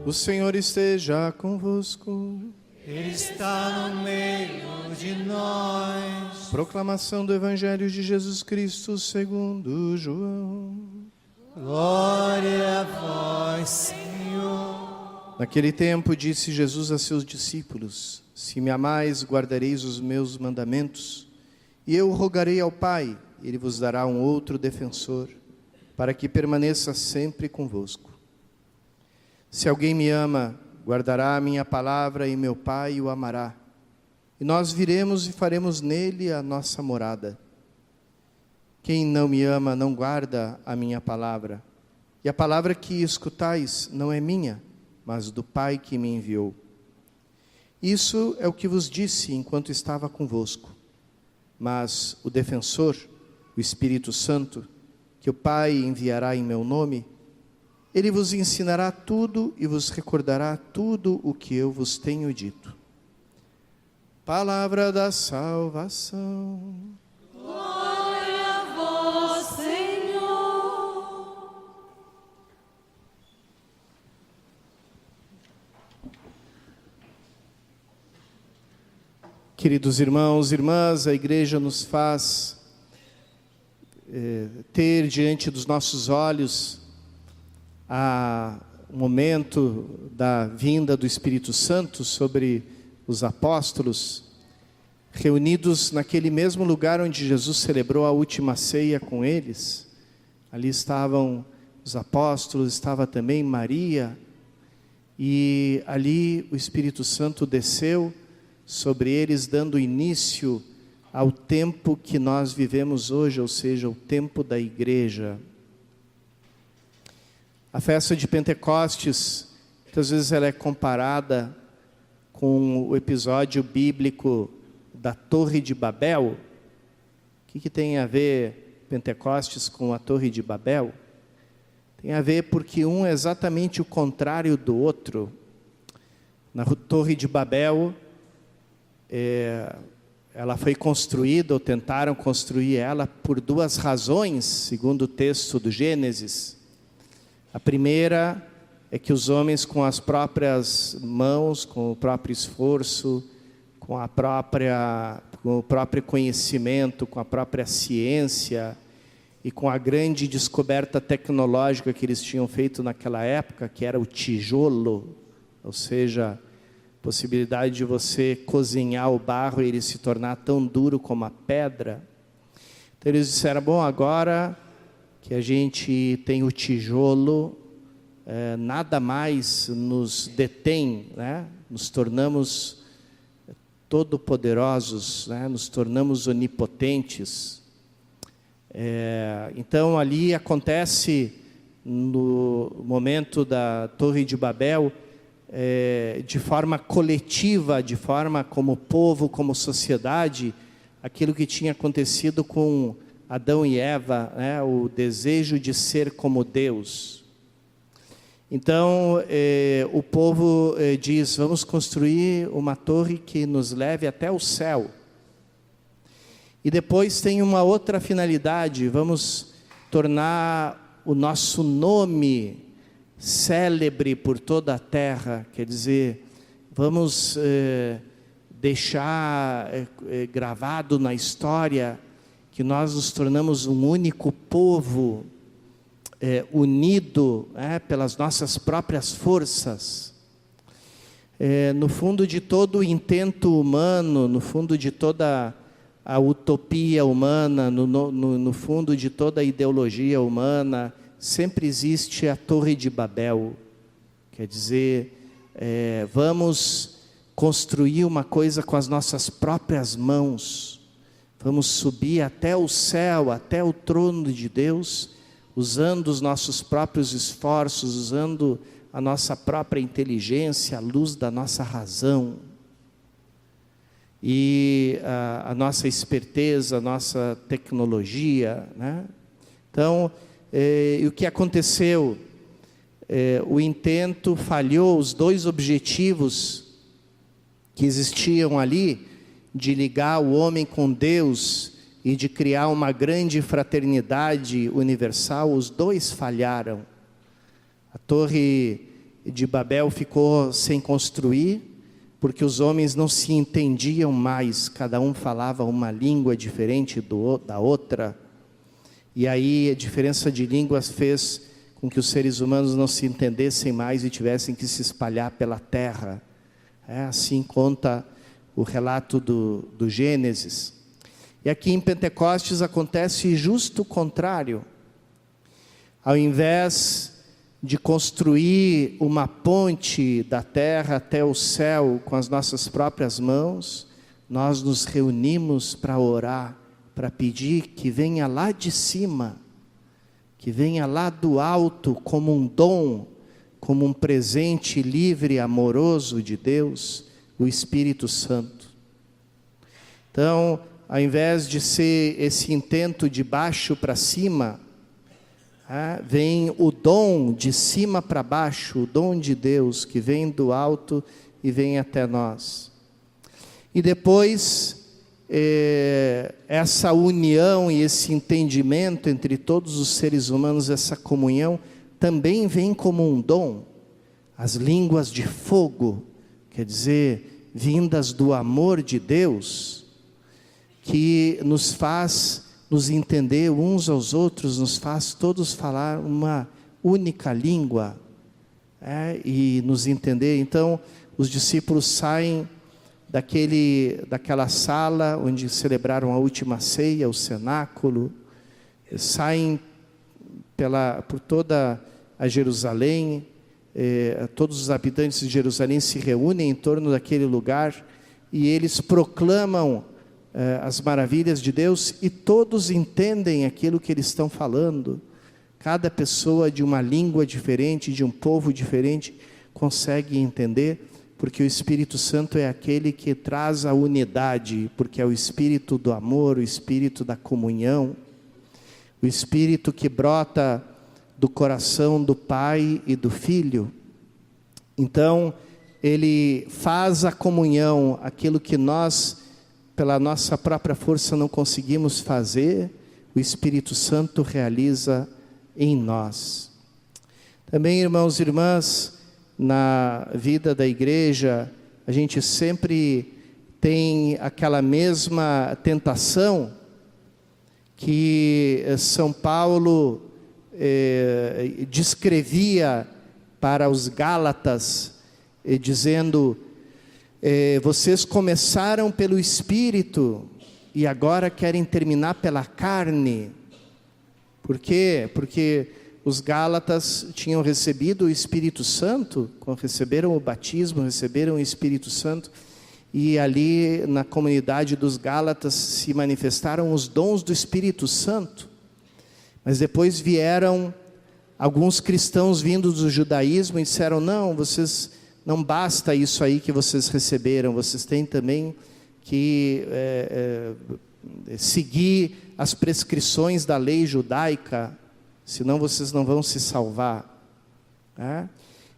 O Senhor esteja convosco. Ele está no meio de nós. Proclamação do Evangelho de Jesus Cristo segundo João. Glória a vós, Senhor. Naquele tempo disse Jesus a seus discípulos: Se me amais, guardareis os meus mandamentos, e eu rogarei ao Pai, ele vos dará um outro defensor, para que permaneça sempre convosco. Se alguém me ama, guardará a minha palavra, e meu Pai o amará. E nós viremos e faremos nele a nossa morada. Quem não me ama não guarda a minha palavra. E a palavra que escutais não é minha, mas do Pai que me enviou. Isso é o que vos disse enquanto estava convosco. Mas o defensor, o Espírito Santo, que o Pai enviará em meu nome, ele vos ensinará tudo e vos recordará tudo o que eu vos tenho dito. Palavra da salvação. Glória a vós, Senhor. Queridos irmãos e irmãs, a igreja nos faz ter diante dos nossos olhos o momento da vinda do Espírito Santo sobre os apóstolos, reunidos naquele mesmo lugar onde Jesus celebrou a última ceia com eles. Ali estavam os apóstolos, estava também Maria, e ali o Espírito Santo desceu sobre eles, dando início ao tempo que nós vivemos hoje, ou seja, o tempo da igreja. A festa de Pentecostes, muitas vezes ela é comparada com o episódio bíblico da Torre de Babel. O que tem a ver Pentecostes com a Torre de Babel? Tem a ver porque um é exatamente o contrário do outro. Na Torre de Babel, ela foi construída, ou tentaram construir ela, por duas razões, segundo o texto do Gênesis. A primeira é que os homens, com as próprias mãos, com o próprio esforço, com o próprio conhecimento, com a própria ciência e com a grande descoberta tecnológica que eles tinham feito naquela época, que era o tijolo, ou seja, a possibilidade de você cozinhar o barro e ele se tornar tão duro como a pedra. Então eles disseram: bom, agora que a gente tem o tijolo, nada mais nos detém, né? Nos tornamos todo-poderosos, né? Nos tornamos onipotentes. Então ali acontece, no momento da Torre de Babel, de forma coletiva, de forma como povo, como sociedade, aquilo que tinha acontecido com Adão e Eva, né, o desejo de ser como Deus. Então, o povo diz: vamos construir uma torre que nos leve até o céu. E depois tem uma outra finalidade: vamos tornar o nosso nome célebre por toda a terra. Quer dizer, vamos deixar gravado na história que nós nos tornamos um único povo, unido pelas nossas próprias forças. No fundo de todo o intento humano, no fundo de toda a utopia humana, no fundo de toda a ideologia humana, sempre existe a Torre de Babel. Quer dizer, vamos construir uma coisa com as nossas próprias mãos. Vamos subir até o céu, até o trono de Deus, usando os nossos próprios esforços, usando a nossa própria inteligência, a luz da nossa razão. E a nossa esperteza, a nossa tecnologia, né? Então, o que aconteceu? O intento falhou, os dois objetivos que existiam ali, de ligar o homem com Deus e de criar uma grande fraternidade universal, os dois falharam. A torre de Babel ficou sem construir, porque os homens não se entendiam mais, cada um falava uma língua diferente da outra, e aí a diferença de línguas fez com que os seres humanos não se entendessem mais e tivessem que se espalhar pela terra. Assim conta o relato do Gênesis. E aqui em Pentecostes acontece justo o contrário. Ao invés de construir uma ponte da terra até o céu com as nossas próprias mãos, nós nos reunimos para orar, para pedir que venha lá de cima, que venha lá do alto como um dom, como um presente livre e amoroso de Deus, o Espírito Santo. Então, ao invés de ser esse intento de baixo para cima, vem o dom de cima para baixo, o dom de Deus que vem do alto e vem até nós. E depois, essa união e esse entendimento entre todos os seres humanos, essa comunhão, também vem como um dom. As línguas de fogo, quer dizer, vindas do amor de Deus, que nos faz nos entender uns aos outros, nos faz todos falar uma única língua, e nos entender. Então, os discípulos saem daquela sala onde celebraram a última ceia, o cenáculo, saem por toda a Jerusalém, todos os habitantes de Jerusalém se reúnem em torno daquele lugar, e eles proclamam as maravilhas de Deus, e todos entendem aquilo que eles estão falando. Cada pessoa de uma língua diferente, de um povo diferente, consegue entender, porque o Espírito Santo é aquele que traz a unidade, porque é o Espírito do amor, o Espírito da comunhão, o Espírito que brota do coração do Pai e do Filho. Então, ele faz a comunhão, aquilo que nós, pela nossa própria força, não conseguimos fazer, o Espírito Santo realiza em nós. Também, irmãos e irmãs, na vida da igreja, a gente sempre tem aquela mesma tentação que São Paulo descrevia para os Gálatas, dizendo: vocês começaram pelo Espírito e agora querem terminar pela carne. Por quê? Porque os Gálatas tinham recebido o Espírito Santo, receberam o batismo, receberam o Espírito Santo, e ali na comunidade dos Gálatas se manifestaram os dons do Espírito Santo. Mas depois vieram alguns cristãos vindos do judaísmo e disseram: não, vocês, não basta isso aí que vocês receberam, vocês têm também que seguir as prescrições da lei judaica, senão vocês não vão se salvar.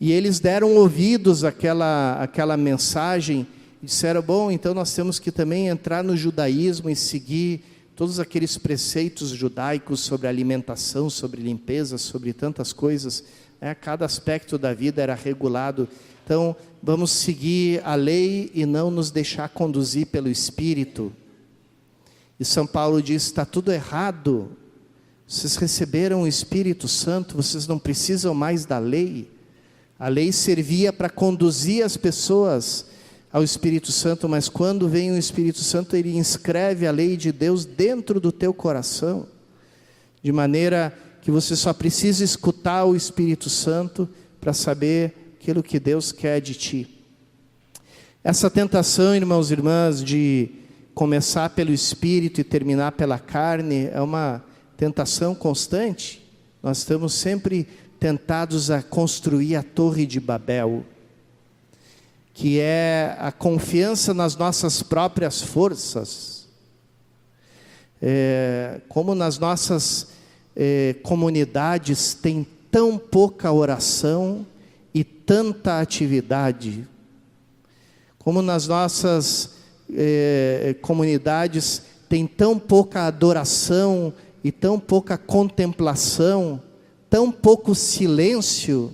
E eles deram ouvidos àquela mensagem e disseram: bom, então nós temos que também entrar no judaísmo e seguir todos aqueles preceitos judaicos sobre alimentação, sobre limpeza, sobre tantas coisas. Cada aspecto da vida era regulado. Então, vamos seguir a lei e não nos deixar conduzir pelo Espírito. E São Paulo diz: está tudo errado. Vocês receberam o Espírito Santo, vocês não precisam mais da lei. A lei servia para conduzir as pessoas ao Espírito Santo, mas quando vem o Espírito Santo, ele inscreve a lei de Deus dentro do teu coração, de maneira que você só precisa escutar o Espírito Santo para saber aquilo que Deus quer de ti. Essa tentação, irmãos e irmãs, de começar pelo Espírito e terminar pela carne, é uma tentação constante. Nós estamos sempre tentados a construir a Torre de Babel, que é a confiança nas nossas próprias forças. Como nas nossas comunidades tem tão pouca oração e tanta atividade, como nas nossas comunidades tem tão pouca adoração e tão pouca contemplação, tão pouco silêncio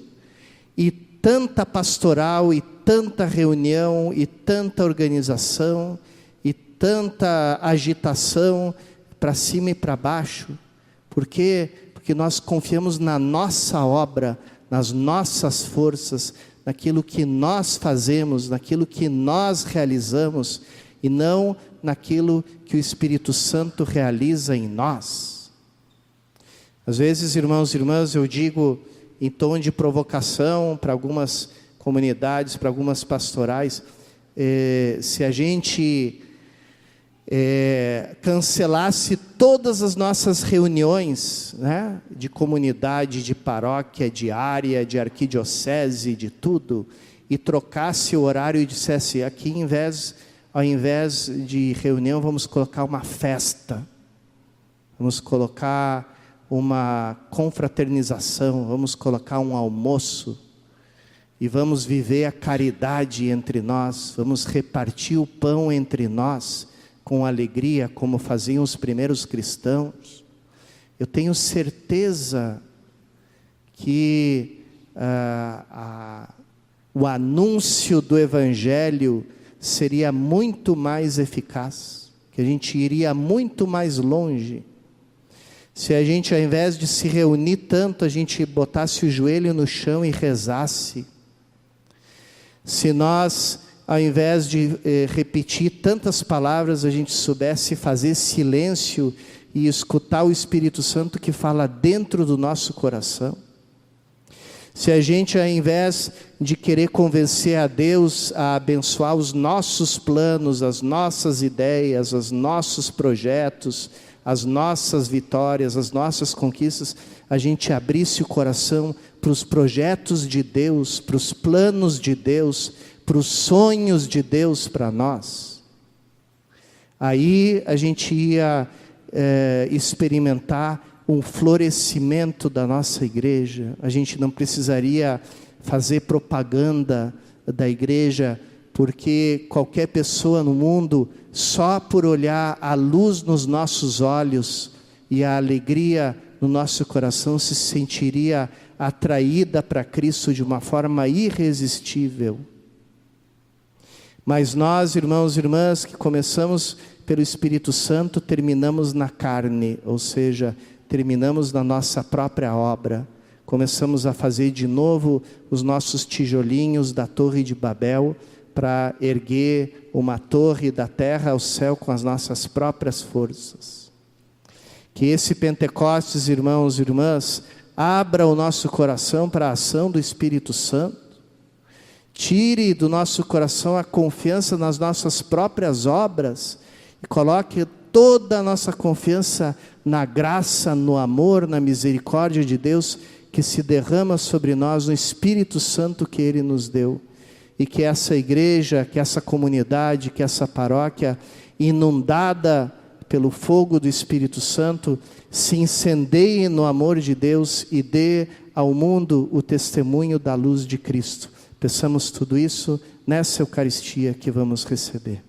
e tanta pastoral, e tanta reunião, e tanta organização, e tanta agitação para cima e para baixo? Por quê? Porque nós confiamos na nossa obra, nas nossas forças, naquilo que nós fazemos, naquilo que nós realizamos, e não naquilo que o Espírito Santo realiza em nós. Às vezes, irmãos e irmãs, eu digo em tom de provocação para algumas comunidades, para algumas pastorais, se a gente cancelasse todas as nossas reuniões, né, de comunidade, de paróquia, de área, de arquidiocese, de tudo, e trocasse o horário e dissesse: aqui ao invés de reunião, vamos colocar uma festa, vamos colocar uma confraternização, vamos colocar um almoço, e vamos viver a caridade entre nós, vamos repartir o pão entre nós, com alegria, como faziam os primeiros cristãos. Eu tenho certeza que o anúncio do Evangelho seria muito mais eficaz, que a gente iria muito mais longe, se a gente, ao invés de se reunir tanto, a gente botasse o joelho no chão e rezasse. Se nós, ao invés de repetir tantas palavras, a gente soubesse fazer silêncio e escutar o Espírito Santo que fala dentro do nosso coração. Se a gente, ao invés de querer convencer a Deus a abençoar os nossos planos, as nossas ideias, os nossos projetos, as nossas vitórias, as nossas conquistas, a gente abrisse o coração para os projetos de Deus, para os planos de Deus, para os sonhos de Deus para nós, aí a gente ia experimentar um florescimento da nossa igreja. A gente não precisaria fazer propaganda da igreja, porque qualquer pessoa no mundo, só por olhar a luz nos nossos olhos e a alegria no nosso coração, se sentiria atraída para Cristo de uma forma irresistível. Mas nós, irmãos e irmãs, que começamos pelo Espírito Santo, terminamos na carne, ou seja, terminamos na nossa própria obra. Começamos a fazer de novo os nossos tijolinhos da Torre de Babel, para erguer uma torre da terra ao céu com as nossas próprias forças. Que esse Pentecostes, irmãos e irmãs, abra o nosso coração para a ação do Espírito Santo, tire do nosso coração a confiança nas nossas próprias obras, e coloque toda a nossa confiança na graça, no amor, na misericórdia de Deus, que se derrama sobre nós no Espírito Santo que Ele nos deu. E que essa igreja, que essa comunidade, que essa paróquia, inundada pelo fogo do Espírito Santo, se incendeie no amor de Deus e dê ao mundo o testemunho da luz de Cristo. Peçamos tudo isso nessa Eucaristia que vamos receber.